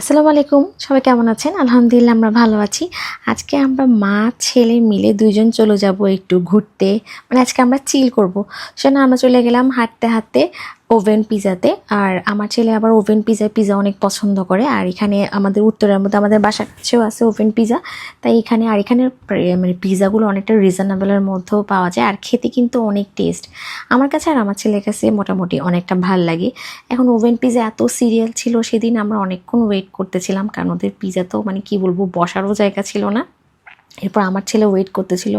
আসসালামু আলাইকুম, সবাই কেমন আছেন? আলহামদুলিল্লাহ আমরা ভালো আছি। আজকে আমরা মা ছেলে মিলে দুইজন চলে যাব একটু ঘুরতে। মানে আজকে আমরা চিল করব। সেজন্য আমরা চলে গেলাম হাঁটতে হাঁটতে ওভেন পিজাতে। আর আমার ছেলে আবার ওভেন পিজা অনেক পছন্দ করে। আর এখানে আমাদের উত্তরের মধ্যে আমাদের বাসার কাছেও আছে ওভেন পিজা। তাই এখানে আর এখানের মানে পিজাগুলো অনেকটা রিজনেবলের মধ্যেও পাওয়া যায়, আর খেতে কিন্তু অনেক টেস্ট আমার কাছে আর আমার ছেলের কাছে মোটামুটি অনেকটা ভাল লাগে। এখন ওভেন পিজা এত সিরিয়াল ছিল, সেদিন আমরা অনেকক্ষণ ওয়েট করতেছিলাম, কারণ ওদের পিজা তো মানে কি বলবো, বসারও জায়গা ছিল না। এরপর আমার ছেলে ওয়েট করতেছিল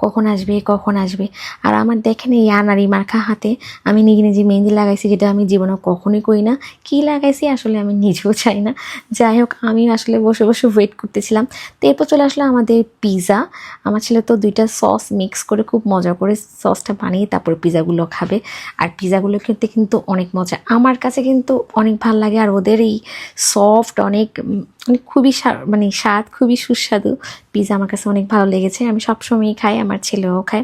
কখন আসবে কখন আসবে। আর আমার দেখেন এই আনারি মার্কা হাতে আমি নিজে নিজে মেহেন্দি লাগাইছি, যেটা আমি জীবনে কখনোই করি না। কী লাগাইছি আসলে আমি নিজেও চাই না। যাই হোক, আমি আসলে বসে বসে ওয়েট করতেছিলাম। তো এরপর চলে আসলো আমাদের পিজা। আমার ছেলে তো দুইটা সস মিক্স করে খুব মজা করে সসটা বানিয়ে তারপর পিজাগুলো খাবে। আর পিজাগুলো খেতে কিন্তু অনেক মজা, আমার কাছে কিন্তু অনেক ভালো লাগে। আর ওদের এই সফট অনেক মানে খুবই মানে স্বাদ খুবই সুস্বাদু পিজা আমার কাছে অনেক ভালো লেগেছে। আমি সবসময়ই খাই, আমার ছেলেও খায়।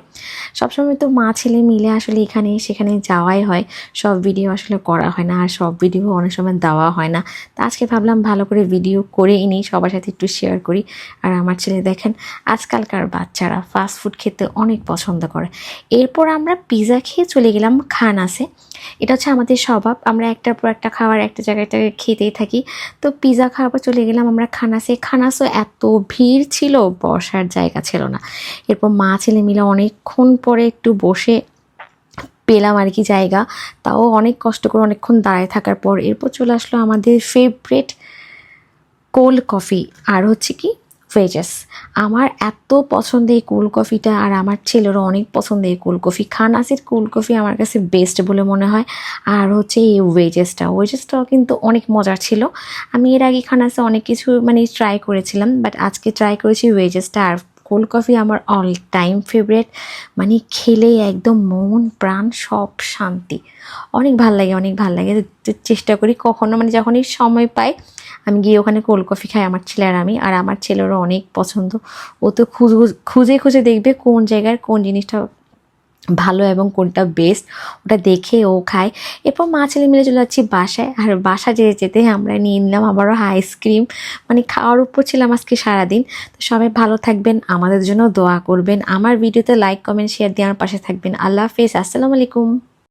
সবসময় তো মা ছেলে মিলে আসলে এখানে সেখানে যাওয়াই হয়, সব ভিডিও আসলে করা হয় না, আর সব ভিডিও অনেক সময় দেওয়া হয় না। তো আজকে ভাবলাম ভালো করে ভিডিও করে নিই, সবার সাথে একটু শেয়ার করি। আর আমার ছেলে দেখেন আজকালকার বাচ্চারা ফাস্ট ফুড খেতে অনেক পছন্দ করে। এরপর আমরা পিজা খেয়ে চলে গেলাম খানাসে। এটা হচ্ছে আমাদের স্বভাব, আমরা একটার পর একটা খাবার একটা জায়গায় খেতেই থাকি। তো পিজা খাওয়ার পর চলে গেলাম আমরা খানাসে। খানাসও এত ভিড় ছিল, বসার জায়গা ছিল না। এরপর মা ছেলে মিলে অনেকক্ষণ পরে একটু বসে পেলাম আর কি জায়গা, তাও অনেক কষ্ট করে অনেকক্ষণ দাঁড়ায় থাকার পর। এরপর চলে আসলো আমাদের ফেভারিট কোল্ড কফি আর হচ্ছে কি ভেজাস। আমার এত পছন্দ এই কোল্ড কফিটা, আর আমার ছেলেরও অনেক পছন্দ এই কোল্ড কফি। খানাসির কোল্ড কফি আমার কাছে বেস্ট বলে মনে হয়। আর হচ্ছে এই ওয়েজেসটাও কিন্তু অনেক মজার ছিল। আমি এর আগে খানাসে অনেক কিছু মানে ট্রাই করেছিলাম, বাট আজকে ট্রাই করেছি ওয়েজেসটা। আর কোল্ড কফি আমার অল টাইম ফেভারিট, মানে খেলে একদম মন প্রাণ সব শান্তি। অনেক ভাল লাগে, অনেক ভাল লাগে। চেষ্টা করি কখনো মানে যখনই সময় পাই আমি গিয়ে ওখানে কোল্ড কফি খাই, আমার ছেলে আর আমি। আর আমার ছেলেরও অনেক পছন্দ, ও তো খুঁজে খুঁজে দেখবে কোন জায়গার কোন জিনিসটা ভালো এবং কোনটা বেস্ট, ওটা দেখে ও খায়। এরপর মা ছেলে মিলে চলে যাচ্ছি বাসায়। আর বাসা যেতে যেতে আমরা নিয়ে নিলাম আবারও আইসক্রিম। মানে খাওয়ার উপর ছিলাম আজকে সারাদিন। তো সবাই ভালো থাকবেন, আমাদের জন্য দোয়া করবেন, আমার ভিডিওতে লাইক কমেন্ট শেয়ার দিয়ে আমার পাশে থাকবেন। আল্লাহ হাফেজ, আসসালামু আলাইকুম।